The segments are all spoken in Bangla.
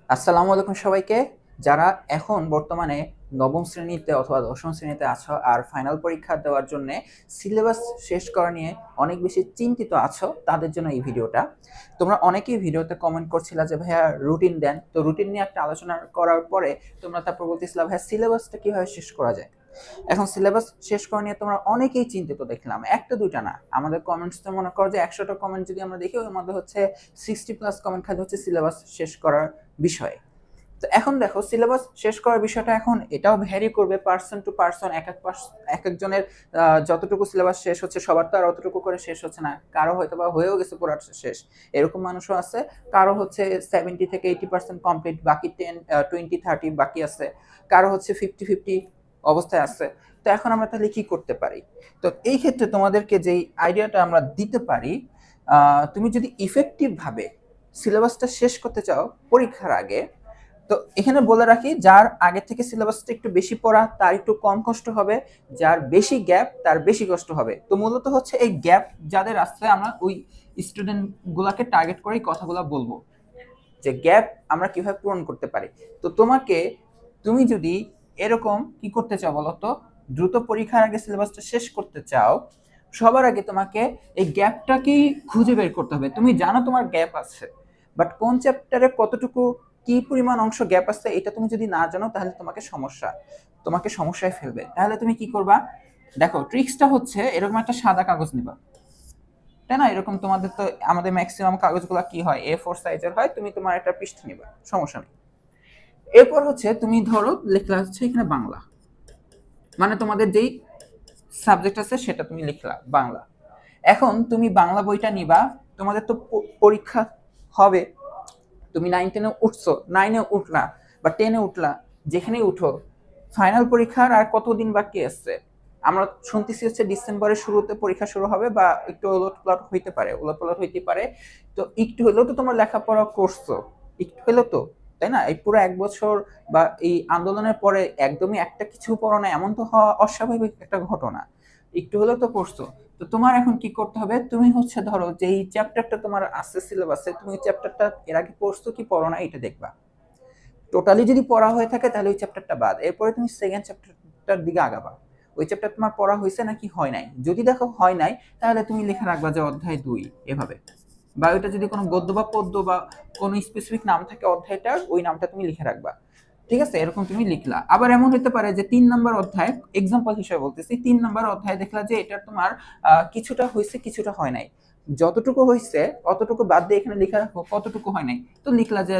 আসসালামু আলাইকুম সবাইকে। যারা এখন বর্তমানে নবম শ্রেণীতে অথবা দশম শ্রেণীতে আছো আর ফাইনাল পরীক্ষা দেওয়ার জন্য সিলেবাস শেষ করা নিয়ে অনেক বেশি চিন্তিত আছো, তাদের জন্য এই ভিডিওটা। তোমরা অনেকেই ভিডিওতে কমেন্ট করছিলা যে ভাইয়া রুটিন দেন, তো রুটিন নিয়ে একটা আলোচনা করার পরে তোমরা তারপর বলতেছিলা ভাইয়া সিলেবাসটা কিভাবে শেষ করা যায়। এখন সিলেবাস শেষ করা নিয়ে তোমরা অনেকেই চিন্তিত দেখলাম, একটা দুইটা না, আমাদের কমেন্টস তো মনে করো যে 100টা কমেন্ট যদি আমরা দেখি ওর মধ্যে হচ্ছে 60+ কমেন্ট খালি হচ্ছে সিলেবাস শেষ করার বিষয়ে। তো এখন দেখো সিলেবাস শেষ করার বিষয়টা এখন এটাও ভ্যারি করবে পার্সন টু পার্সন, এক একজনের যতটুকু সিলেবাস শেষ হচ্ছে সবার তো আর অতটুকু করে শেষ হচ্ছে না, কারো হয়তো বা হয়েও গেছে পুরো শেষ, এরকম মানুষও আছে। কারো হচ্ছে 70 থেকে 80% কমপ্লিট, বাকি 10 20 30 বাকি আছে, কারো হচ্ছে 50 50 অবস্থায় আছে। তো এখন আমরা তাহলে কি করতে পারি? তো এই ক্ষেত্রে তোমাদেরকে যেই আইডিয়াটা আমরা দিতে পারি, তুমি যদি ইফেক্টিভ ভাবে সিলেবাসটা শেষ করতে চাও পরীক্ষার আগে, তো এখানে বলে রাখি যার আগে থেকে সিলেবাসটা একটু বেশি পড়া তার একটু কম কষ্ট হবে, যার বেশি গ্যাপ তার বেশি কষ্ট হবে। তো মূলত হচ্ছে এই গ্যাপ যাদের আসছে আমরা ওই স্টুডেন্ট গুলাকে টার্গেট করেই কথাগুলো বলবো যে গ্যাপ আমরা কিভাবে পূরণ করতে পারি। তো তুমি যদি এরকম কি করতে চাও বলতো, দ্রুত পরীক্ষার আগে সিলেবাসটা শেষ করতে চাও, সবার আগে তোমাকে এই গ্যাপটাকেই খুঁজে বের করতে হবে। তুমি জানো তোমার গ্যাপ আছে, বাট কোন চ্যাপ্টারে কতটুকু কি পরিমাণ অংশ গ্যাপ আছে এটা তুমি যদি না জানো তাহলে তোমাকে সমস্যায় ফেলবে। তাহলে তুমি কি করবা, দেখো ট্রিক্সটা হচ্ছে এরকম একটা সাদা কাগজ নিবা, তাই না? এরকম তোমাদের তো আমাদের ম্যাক্সিমাম কাগজগুলো কি হয়, A4 সাইজের হয়, তুমি তোমার একটা পৃষ্ঠা নিবা, সমস্যা নেই। এরপর হচ্ছে তুমি ধরো লেখলা হচ্ছে এখানে বাংলা, মানে তোমাদের যেই সাবজেক্ট আছে সেটা তুমি লিখলা বাংলা। এখন তুমি বাংলা বইটা নিবা, তোমাদের তো পরীক্ষা হবে, তুমি 9 10-এ উঠছো, 9-এ উঠলা বা 10-এ উঠলা, যেখানেই উঠো, ফাইনাল পরীক্ষার আর কতদিন বাকি আছে? আমরা শুনতেছি হচ্ছে ডিসেম্বরের শুরুতে পরীক্ষা শুরু হবে, বা একটু উলটপালট হইতে পারে। তো একটু হলেও তো তোমার লেখাপড়া করছো, একটু হলেও তো, তাই না? এই পুরো 1 বছর বা এই আন্দোলনের পরে একদমই একটা কিছু পড়ো না, এমন তো হওয়া অস্বাভাবিক একটা ঘটনা, একটু হলেও তো পড়ছো। তো তোমার এখন কি করতে হবে, তুমি হচ্ছে ধরো যে এই চ্যাপ্টারটা তোমার আছে সিলেবাসে, তুমি চ্যাপ্টারটা এর আগে পড়ছো কি পড়ো না এটা দেখবা। টোটালি যদি পড়া হয়ে থাকে তাহলে ওই চ্যাপ্টারটা বাদ, এরপরে তুমি সেকেন্ড চ্যাপ্টারটার দিকে আগাবা। ওই চ্যাপ্টার তোমার পড়া হয়েছে নাকি হয় নাই, যদি দেখো হয় নাই তাহলে তুমি লিখে রাখবা যে অধ্যায় 2 এভাবে। বা ওইটা যদি কোনো গদ্য বা পদ্য বা কোনো স্পেসিফিক নাম থাকে অধ্যায়টার, ওই নামটা তুমি লিখে রাখবা। ঠিক আছে, এরকম তুমি লিখলা। আবার এমন হতে পারে যে 3 নম্বর অধ্যায়, এক্সাম্পল হিসেবে বলতেছি, 3 নম্বর অধ্যায় দেখলা যে এটা তোমার কিছুটা হয়েছে কিছুটা হয় নাই, যতটুকু হয়েছে অতটুকু বাদ দিয়ে এখানে লেখা রাখো কতটুকু হয় নাই। তো লিখলা যে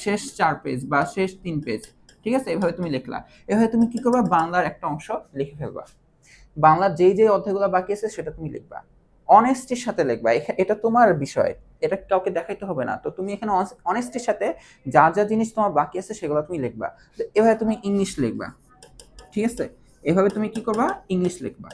শেষ 4 পেজ বা শেষ 3 পেজ। ঠিক আছে, এভাবে তুমি লিখলা। এভাবে তুমি কি করবা, বাংলার একটা অংশ লিখে ফেলবা। বাংলার যেই যে অধ্যায়গুলো বাকি আছে সেটা তুমি লিখবা, অনেস্টির সাথে লিখবা। এটা তোমার বিষয়, এটা কাউকে দেখাইতে হবে না। তো তুমি এখানে অনেস্টির সাথে যা যা জিনিস তোমার বাকি আছে সেগুলো তুমি লিখবা। তো এভাবে তুমি ইংলিশ লিখবা। ঠিক আছে, এভাবে তুমি কি করবা, ইংলিশ লিখবা।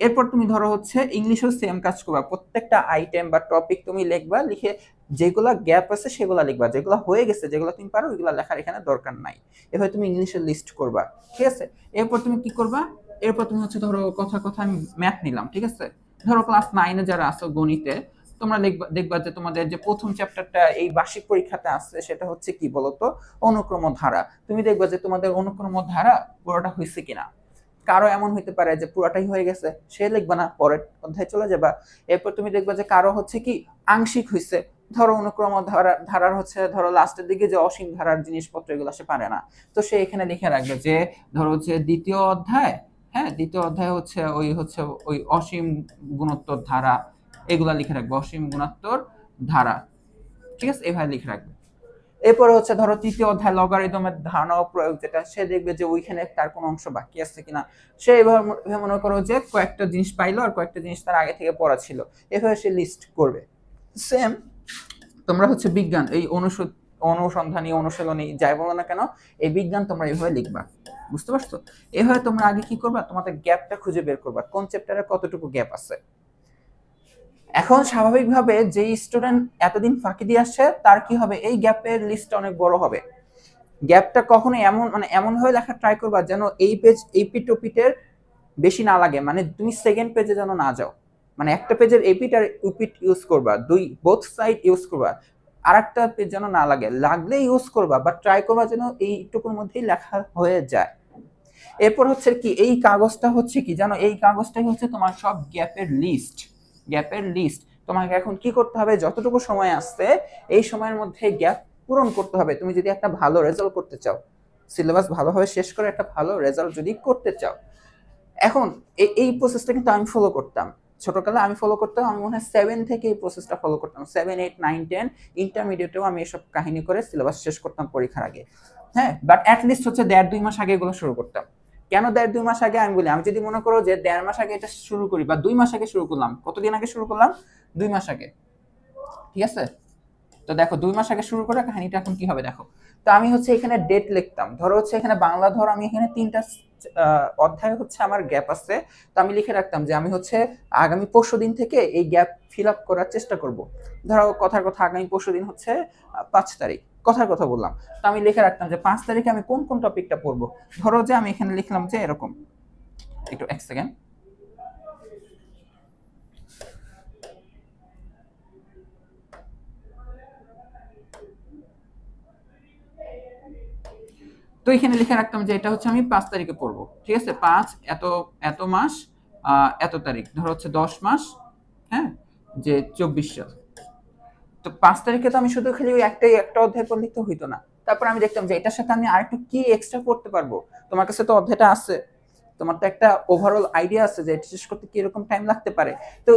এরপর তুমি ধরো হচ্ছে ইংলিশেও সেম কাজ করবা, প্রত্যেকটা আইটেম বা টপিক তুমি লিখবা, লিখে যেগুলা গ্যাপ আছে সেগুলা লিখবা, যেগুলো হয়ে গেছে যেগুলো তুমি পারো ওইগুলো লেখার এখানে দরকার নাই। এভাবে তুমি ইংলিশের লিস্ট করবা। ঠিক আছে, এরপর তুমি কি করবা, এরপর তুমি হচ্ছে ধরো কথা কথা আমি ম্যাথ নিলাম, ঠিক আছে, ধরো ক্লাস 9-এ যারা আছো গণিতে, তোমরা দেখবা যে তোমাদের যে প্রথম চ্যাপ্টারটা এই বার্ষিক পরীক্ষাতে আসছে সেটা হচ্ছে কি বলতো, অনুক্রম ধারা। তুমি দেখবা যে তোমাদের অনুক্রম ধারা পুরোটা হয়েছে কিনা। কারো এমন হইতে পারে যে পুরাটাই হয়ে গেছে, সে লিখবা না, পরের অধ্যায় চলে যাবা। এরপর তুমি দেখবা যে কারো হচ্ছে কি আংশিক হইছে, ধরো অনুক্রম ধারার হচ্ছে ধরো লাস্টের দিকে যে অসীম ধারার জিনিসপত্র এগুলো সে পারে না, তো সে এখানে লিখে রাখবে যে ধরো হচ্ছে দ্বিতীয় অধ্যায়, হ্যাঁ দ্বিতীয় অধ্যায় হচ্ছে ওই অসীম গুণোত্তর ধারা, এগুলা লিখে রাখবে, অসীম গুণোত্তর ধারা। ঠিক আছে, এভাবে লিখে রাখবে। এরপরে হচ্ছে ধরো তৃতীয় অধ্যায় লগারিদমের ধারণা ও প্রয়োগ, যেটা সে দেখবে যে ওইখানে তার কোনো অংশ বাকি আছে কিনা। সে এভাবে মনে করো যে কয়েকটা জিনিস পাইলো আর কয়েকটা জিনিস তার আগে থেকে পড়া ছিল, এভাবে সে লিস্ট করবে। সেম তোমরা হচ্ছে বিজ্ঞান এই অনুসন্ধানী অনুশীলনী যাই বলো না কেন, এই বিজ্ঞান তোমরা এইভাবে লিখবা। বুঝতে পারছো? এভাবে তোমরা আগে কি করবা, তোমাদের গ্যাপটা খুঁজে বের করবা, কোন চ্যাপ্টারে কতটুকু গ্যাপ আছে। এখন স্বাভাবিকভাবে যে স্টুডেন্ট এতদিন ফাঁকি দিয়ে আসছে তার কি হবে, এই গ্যাপের লিস্ট অনেক বড় হবে। গ্যাপটা কখনো এমন ভাবে লেখা ট্রাই করবা যেন এই পেজ এই পিট ও পিটের বেশি না লাগে, মানে তুমি সেকেন্ড পেজে যেন না যাও, মানে একটা পেজের এপিট আর ইউপিট ইউজ করবা, দুই বোথ সাইড ইউজ করবা। আরেকটা পেজ যেন না লাগে, লাগলে ইউজ করবা বা ট্রাই করবা যেন এইটুকুর মধ্যেই লেখা হয়ে যায়। এরপর হচ্ছে কি, এই কাগজটা হচ্ছে কি জানো, এই কাগজটাই হচ্ছে তোমার সব গ্যাপের লিস্ট। তোমাকে এখন কি করতে হবে, যতটুকু সময় আসছে এই সময়ের মধ্যে গ্যাপ পূরণ করতে হবে। তুমি যদি একটা ভালো রেজাল্ট করতে চাও, সিলেবাস ভালোভাবে শেষ করে একটা ভালো রেজাল্ট যদি করতে চাও, এখন এই প্রসেসটা কিন্তু আমি ফলো করতাম ছোটকালে। আমি ফলো করতাম, আমি মনে হয় 7 থেকে এই প্রসেসটা ফলো করতাম। 7, 8, 9, 10 ইন্টারমিডিয়েটেও আমি এসব কাহিনী করে সিলেবাস শেষ করতাম পরীক্ষার আগে। হ্যাঁ, বাট অ্যাটলিস্ট হচ্ছে 1.5-2 মাস আগে এগুলো শুরু করতাম। কেন 1.5-2 মাস আগে আমি বলি, আমি যদি মনে করো যে 1.5 মাস আগে এটা শুরু করি বা 2 মাস আগে শুরু করলাম, কতদিন আগে শুরু করলাম, 2 মাস আগে, ঠিক আছে? তো দেখো 2 মাস আগে শুরু করে কাহিনীটা এখন কি হবে দেখো। তো আমি হচ্ছে এখানে ডেট লিখতাম, ধরো হচ্ছে এখানে বাংলা, ধরো আমি এখানে 3টা অধ্যায় হচ্ছে আমার গ্যাপ আছে, তো আমি লিখে রাখতাম যে আমি হচ্ছে আগামী পরশু দিন থেকে এই গ্যাপ ফিল আপ করার চেষ্টা করব। ধরো কথার কথা আগামী পরশু দিন হচ্ছে 5 তারিখ, কথার কথা বললাম, তো আমি লিখে রাখতাম যে 5 তারিখে আমি কোন কোন টপিকটা পড়বো। ধরো যে আমি এখানে লিখলাম যে এরকম, একটু এক সেকেন্ড। তো এখানে লিখে রাখতাম যে এটা হচ্ছে আমি 5 তারিখে পড়বো, ঠিক আছে? 5 এত এত মাস, এত তারিখ, ধরো হচ্ছে 10 মাস, হ্যাঁ, যে 24 সাল। তো 5 তারিখে তো আমি শুধু খালি ওই একটা অধ্যায় পড়লে তো হইতো না। তারপর আমি দেখতাম যে এটার সাথে আমি আরেকটু কি এক্সট্রা পড়তে পারবো। তোমার কাছে তো অধ্যায়টা আছে, তোমার তো একটা ওভারঅল আইডিয়া আছে যে এটা শেষ করতে কিরকম টাইম লাগতে পারে। তো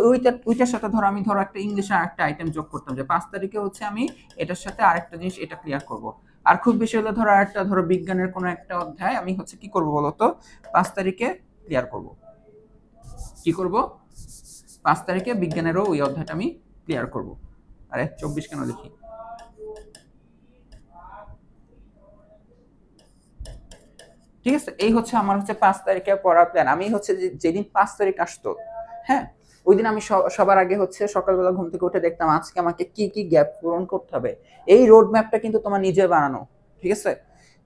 ওইটার সাথে ধরো আমি একটা ইংলিশের আরেকটা আইটেম যোগ করতাম যে 5 তারিখে হচ্ছে আমি এটার সাথে আরেকটা জিনিস এটা ক্লিয়ার করব। আর খুব বেশি হলে ধরো আরেকটা, ধরো বিজ্ঞানের কোনো একটা অধ্যায় আমি হচ্ছে কি করব বলতো, 5 তারিখে ক্লিয়ার করব। কি করব, 5 তারিখে বিজ্ঞানেরও ওই অধ্যায়টা আমি ক্লিয়ার করব। আরে 24 কেন লিখি, ঠিক আছে? এই হচ্ছে আমার হচ্ছে 5 তারিখে পড়ার প্ল্যান। আমি হচ্ছে যেদিন 5 তারিখ আসতো, হ্যাঁ, ওই দিন আমি সবার আগে হচ্ছে সকালবেলা ঘুম থেকে উঠে দেখতাম আজকে আমাকে কি কি গ্যাপ পূরণ করতে হবে। এই রোড ম্যাপটা কিন্তু তোমার নিজে বানানো, ঠিক আছে?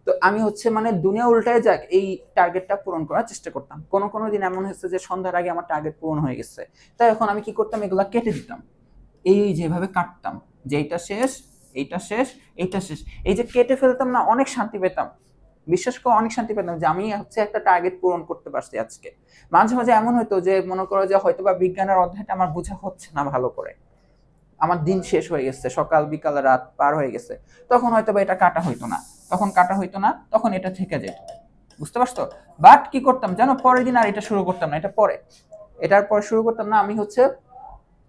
তো আমি হচ্ছে মানে দুনিয়া উল্টায় যাক এই টার্গেটটা পূরণ করার চেষ্টা করতাম। কোনো কোনো দিন এমন হচ্ছে যে সন্ধ্যার আগে আমার টার্গেট পূরণ হয়ে গেছে, তাই এখন আমি কি করতাম, এগুলা কেটে দিতাম। এই যেভাবে কাটতাম যে এইটা শেষ, এইটা শেষ, এইটা শেষ, এই যে কেটে ফেলতাম না, অনেক শান্তি পেতাম। বিশ্বাস করে অনেক শান্তি পেতাম যে আমি হচ্ছে একটা টার্গেট পূরণ করতে পারছি আজকে। মাঝে মাঝে এমন হতো যে মনে করো যে হয়তো বা বিজ্ঞানের অধ্যায়টা আমার বোঝা হচ্ছে না ভালো করে, আমার দিন শেষ হয়ে গেছে, সকাল বিকাল রাত পার হয়ে গেছে, তখন হয়তো বা এটা কাটা হইতো না, তখন এটা থেকে যেত, বুঝতে পারছো? বাট কি করতাম জানো, পরের দিন আর এটা শুরু করতাম না, এটার পরে শুরু করতাম না। আমি হচ্ছে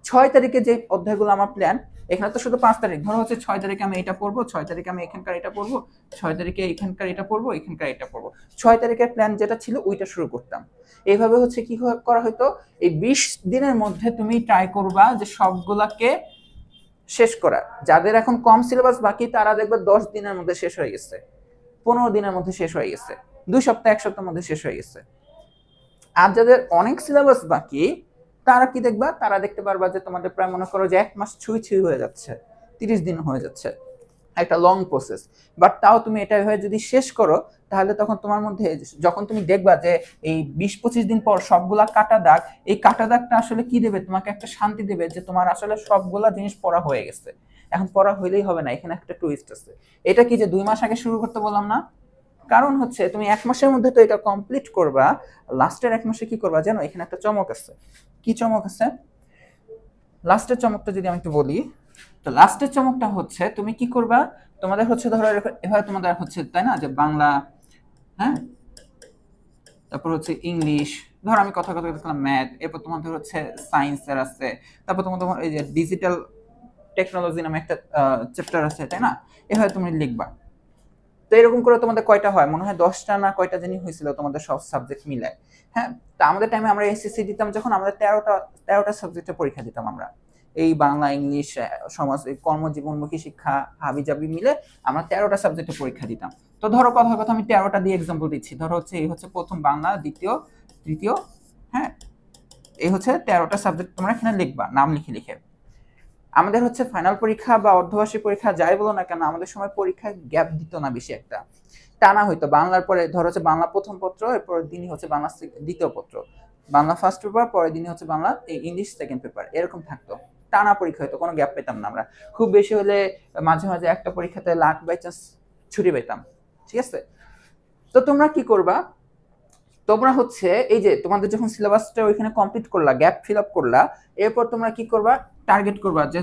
6 তারিখে যে অধ্যায়গুলো আমার প্ল্যান, এখানে তো শুধু 5 তারিখ, ধরো হচ্ছে 6 তারিখে আমি এটা পড়বো, 6 তারিখে আমি এখানকার এটা পড়বো, 6 তারিখে এখানকার এটা পড়বো, এখানকার এটা পড়বো। 6 তারিখের প্ল্যান যেটা ছিল ওইটা শুরু করতাম। এইভাবে হচ্ছে কি করা হয়তো, এই 20 দিনের মধ্যে তুমি ট্রাই করবা যে সবগুলাকে শেষ করা। যাদের এখন কম সিলেবাস বাকি তারা দেখবে 10 দিনের মধ্যে শেষ হয়ে গেছে, 15 দিনের মধ্যে শেষ হয়ে গেছে, 2 সপ্তাহ 1 সপ্তাহের মধ্যে শেষ হয়ে গেছে। আর যাদের অনেক সিলেবাস বাকি তারা কি দেখবা, তারা দেখতে পারবা যে তোমাদের প্রায় মনে করো যে 1 মাস ছুঁই ছুঁই হয়ে যাচ্ছে, 30 দিন হয়ে যাচ্ছে, একটা লং প্রসেস। বাট তাও তুমি এটা হয়ে যদি শেষ করো, তাহলে তখন তোমার মধ্যে যখন তুমি দেখবা যে এই 20-25 দিন পর সবগুলা কাটা দাগ, এই কাটা দাগটা আসলে কি দেবে, তোমাকে একটা শান্তি দেবে যে তোমার আসলে সবগুলা জিনিস পড়া হয়ে গেছে। এখন পড়া হইলেই হবে না, এখানে একটা টুইস্ট আছে। এটা কি যে 2 মাস আগে শুরু করতে বললাম না, কারণ হচ্ছে তুমি 1 মাসের মধ্যে তো এটা কমপ্লিট করবা, লাস্টের 1 মাসে কি করবা জানো, এখানে একটা চমক আছে। কি চমক আছে, লাস্টের চমকটা যদি আমি একটু বলি, তো লাস্টের চমকটা হচ্ছে তুমি কি করবা, তোমাদের হচ্ছে ধরো এভাবে তোমাদের হচ্ছে তাই না যে বাংলা, হ্যাঁ, তারপর হচ্ছে ইংলিশ, ধর আমি কথা কথা দেখলাম ম্যাথ, এরপর তোমাদের হচ্ছে সায়েন্সের আছে, তারপর তোমাদের এই যে ডিজিটাল টেকনোলজি নামে একটা চ্যাপ্টার আছে, তাই না? এভাবে তুমি লিখবা। তো এরকম করে তোমাদের কয়টা হয় মনে হয়, 10টা না কয়টা জানি হয়েছিল তোমাদের সব সাবজেক্ট মিলায়। হ্যাঁ, তা আমাদের টাইমে আমরা এসএসসি দিতাম যখন, আমাদের 13টা সাবজেক্টের পরীক্ষা দিতাম আমরা। এই বাংলা, ইংলিশ, সমাজ, কর্মজীবনমুখী শিক্ষা, হাবিজাবি মিলে আমরা 13টা সাবজেক্টের পরীক্ষা দিতাম। তো ধরো কথার কথা আমি 13টা দিয়ে এক্সাম্পল দিচ্ছি, ধরো হচ্ছে এই হচ্ছে প্রথম বাংলা, দ্বিতীয়, তৃতীয়, হ্যাঁ, এই হচ্ছে 13টা সাবজেক্ট তোমরা এখানে লিখবা নাম লিখে লিখে। আমাদের হচ্ছে ফাইনাল পরীক্ষা বা অর্ধবার্ষিক পরীক্ষা যাই বলো না কেন, আমাদের সময় পরীক্ষায় গ্যাপ দিত না বেশি একটা, টানা হইতো। বাংলার পরে ধরো হচ্ছে বাংলা প্রথম পত্র, এরপর দিনই হচ্ছে বাংলা দ্বিতীয় পত্র, বাংলা ফার্স্ট পেপার, পরের দিনই হচ্ছে বাংলা ইংলিশ সেকেন্ড পেপার, এরকম থাকতো। টানা পরীক্ষা হতো, কোনো গ্যাপ পেতাম না আমরা। খুব বেশি হলে মাঝে মাঝে একটা পরীক্ষাতে লাখ বাই চান্স ছুটি পেতাম, ঠিক আছে? তো তোমরা কি করবা, তোমরা হচ্ছে এই যে তোমাদের যখন সিলেবাসটা ওইখানে কমপ্লিট করলা, গ্যাপ ফিল আপ করলা, এরপর তোমরা কি করবা, টার্গেট করবা যে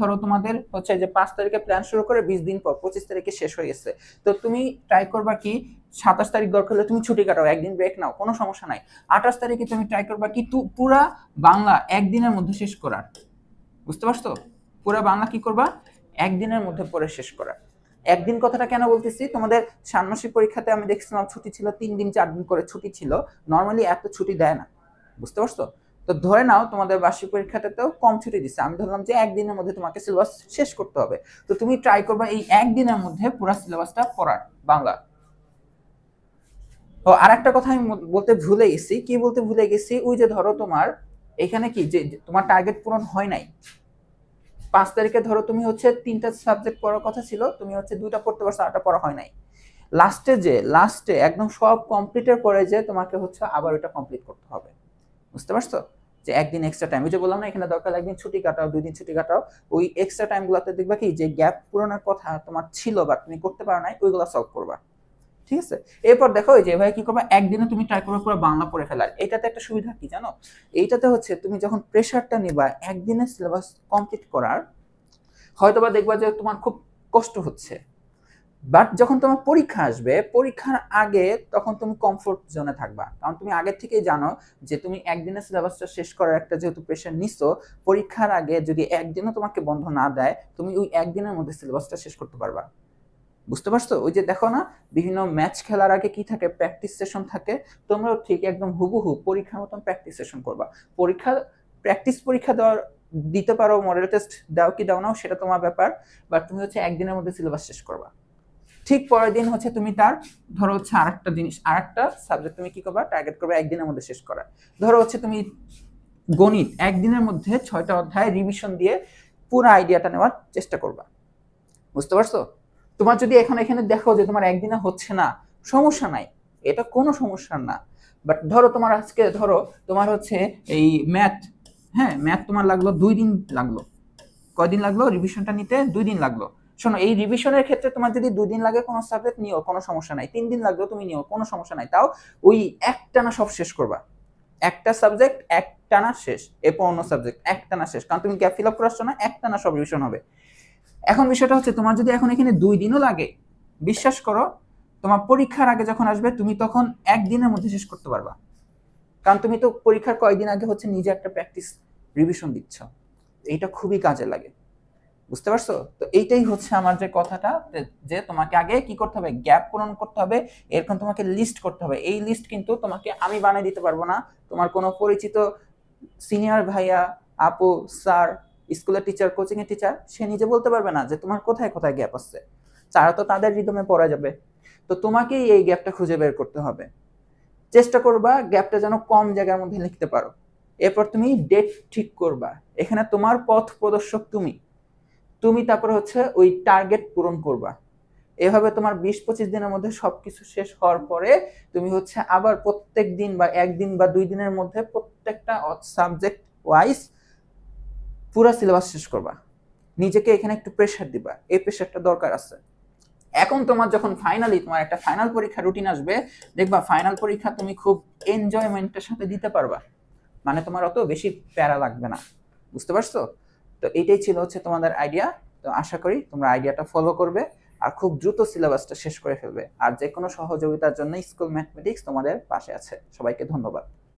ধরো তোমাদের হচ্ছে যে 5 তারিখে প্ল্যান শুরু করে 20 দিন পর 25 তারিখে শেষ হয়ে গেছে। তো তুমি ট্রাই করবা কি 27 তারিখ দরকার হলে তুমি ছুটি কাটাও, একদিন ব্রেক নাও, কোনো সমস্যা নাই। 28 তারিখে তুমি ট্রাই করবা কি পুরা বাংলা একদিনের মধ্যে শেষ করার। বুঝতে পারছো? পুরা বাংলা কি করবা, একদিনের মধ্যে পড়ে শেষ করার। একদিন কথাটা কেন বলতেছি, তোমাদের ষান্মাসিক পরীক্ষাতে আমি দেখছিলাম ছুটি ছিল 3 দিন 4 দিন করে ছুটি ছিল, নর্মালি এত ছুটি দেয় না। বুঝতে পারছো? তো ধরে নাও তোমাদের বার্ষিক পরীক্ষাটাতেও কম ছুটি দিচ্ছে, আমি ধরলাম যে একদিনের মধ্যে তোমাকে সিলেবাস শেষ করতে হবে। তো তুমি ট্রাই করবা এই একদিনের মধ্যে পুরো সিলেবাসটা পড়ার বাংলা। ও আরেকটা কথা আমি বলতে ভুলে গেছি, কি বলতে ভুলে গেছি, ওই যে ধরো তোমার এখানে কি যে তোমার টার্গেট পূরণ হয় নাই, 5 তারিখে ধরো তুমি হচ্ছে 3টা সাবজেক্ট পড়ার কথা ছিল, তুমি হচ্ছে 2টা পড়তে পারছো, 8টা পড়া হয় নাই। লাস্টে একদম সব কমপ্লিটের পরে যে তোমাকে হচ্ছে আবার ওটা কমপ্লিট করতে হবে। বুঝতে পারছো? যে একদিন এক্সট্রা টাইম, ওই যে বললাম না এখানে দরকার একদিন ছুটি কাটাও, 2 দিন ছুটি কাটাও, ওই এক্সট্রা টাইম গুলোতে দেখবা কি যে গ্যাপ পূরণের কথা তোমার ছিল বা তুমি করতে পারো নাই, ওইগুলো সলভ করবা। ঠিক আছে? এরপর দেখো এই যে এভাবে কি করবা, একদিনে তুমি ট্রাই করবে পুরো বাংলা পড়ে ফেলার। এটাতে একটা সুবিধা কি জানো, এইটাতে হচ্ছে তুমি যখন প্রেশারটা নিবা একদিনে সিলেবাস কমপ্লিট করার, হয়তোবা দেখবা যে তোমার খুব কষ্ট হচ্ছে, বাট যখন তোমার পরীক্ষা আসবে, পরীক্ষার আগে তখন তুমি কমফোর্ট জোনে থাকবা, কারণ তুমি আগে থেকেই জানো যে তুমি একদিনে সিলেবাসটা শেষ করার একটা যেহেতু প্রেশার নিছো, পরীক্ষার আগে যদি একদিনও তোমাকে বন্ধ না দেয়, তুমি ওই একদিনের মধ্যে সিলেবাসটা শেষ করতে পারবা। বুঝতে পারছো? ওই যে দেখো না বিভিন্ন ম্যাচ খেলার আগে কি থাকে, প্র্যাকটিস সেশন থাকে, তোমরাও ঠিক একদম হুবহু পরীক্ষার মতন প্র্যাকটিস সেশন করবা। পরীক্ষা দেওয়ার দিতে পারো, মডেল টেস্ট দাও কি দাও নাও সেটা তোমার ব্যাপার, বাট তুমি হচ্ছে একদিনের মধ্যে সিলেবাস শেষ করবা। ঠিক পরের দিন হচ্ছে তুমি তার ধরো হচ্ছে আরেকটা সাবজেক্ট তুমি কি করবা, টার্গেট করবে একদিনের মধ্যে শেষ করা। ধরো হচ্ছে তুমি গণিত একদিনের মধ্যে 6টা অধ্যায় রিভিশন দিয়ে পুরো আইডিয়াটা নেওয়ার চেষ্টা করবা। বুঝতে পারছো? তোমার যদি এখানে দেখো যে তোমার একদিনে হচ্ছে না, সমস্যা নাই, এটা কোনো সমস্যা না। বাট ধরো তোমার আজকে ধরো তোমার হচ্ছে এই ম্যাথ, হ্যাঁ ম্যাথ তোমার লাগলো 2 দিন লাগলো, কয়দিন লাগলো রিভিশনটা নিতে, 2 দিন লাগলো। শোনো, এই রিভিশনের ক্ষেত্রে তোমার যদি 2 দিন লাগে কোনো সাবজেক্ট নিও, কোনো সমস্যা নাই, 3 দিন লাগলো তুমি নিও, কোনো সমস্যা নাই, তাও ওই একটানা সব শেষ করবা। একটা সাবজেক্ট একটানা শেষ, এরপর অন্য সাবজেক্ট একটানা শেষ, কারণ তুমি গ্যাপ ফিল আপ করাচ্ছ না, একটানা সব রিভিশন হবে। এখন বিষয়টা হচ্ছে তোমার যদি এখন এখানে 2 দিনও লাগে, বিশ্বাস করো তোমার পরীক্ষার আগে যখন আসবে তুমি তখন একদিনের মধ্যে শেষ করতে পারবা, কারণ তুমি তো পরীক্ষার কয়েকদিন আগে হচ্ছে নিজে একটা প্র্যাকটিস রিভিশন দিচ্ছ, এইটা খুবই কাজে লাগে। বুঝতে পারছো? তো এইটাই হচ্ছে আমার যে কথাটা, যে তোমাকে আগে কি করতে হবে, গ্যাপ পূরণ করতে হবে, এরকম তোমাকে লিস্ট করতে হবে। এই লিস্ট কিন্তু তোমাকে আমি বানিয়ে দিতে পারবো না, তোমার কোনো পরিচিত সিনিয়র ভাইয়া, আপু, স্যার, স্কুলের টিচার, কোচিং এর টিচার, সে নিজে বলতে পারবে না যে তোমার কোথায় কোথায় গ্যাপ আছে, তারা তো তাদের রিদমে পড়া যাবে। তো তোমাকেই এই গ্যাপটা খুঁজে বের করতে হবে। চেষ্টা করবা গ্যাপটা যেন কম জায়গার মধ্যে লিখতে পারো। এরপর তুমি ডেট ঠিক করবা, এখানে তোমার পথ প্রদর্শক তুমি তারপরে হচ্ছে ওই টার্গেট পূরণ করবা। এভাবে তোমার 20-25 দিনের মধ্যে সবকিছু শেষ হওয়ার পরে তুমি হচ্ছে আবার প্রত্যেক দিন বা একদিন বা 2 দিনের মধ্যে প্রত্যেকটা সাবজেক্ট ওয়াইজ পুরো সিলেবাস শেষ করবা। নিজেকে এখানে একটু প্রেশার দিবা, এই প্রেশারটা দরকার আছে। এখন তোমার যখন তোমার একটা ফাইনাল পরীক্ষা রুটিন আসবে, দেখবা ফাইনাল পরীক্ষা তুমি খুব এনজয়মেন্টের সাথে দিতে পারবা, মানে তোমার অত বেশি প্যারা লাগবে না। বুঝতে পারছো? তো এইটাই ছিল হচ্ছে তোমাদের আইডিয়া। তো আশা করি তোমরা আইডিয়াটা ফলো করবে আর খুব দ্রুত সিলেবাসটা শেষ করে ফেলবে। আর যে কোনো সহযোগিতার জন্য স্কুল ম্যাথমেটিক্স তোমাদের পাশে আছে। সবাইকে ধন্যবাদ।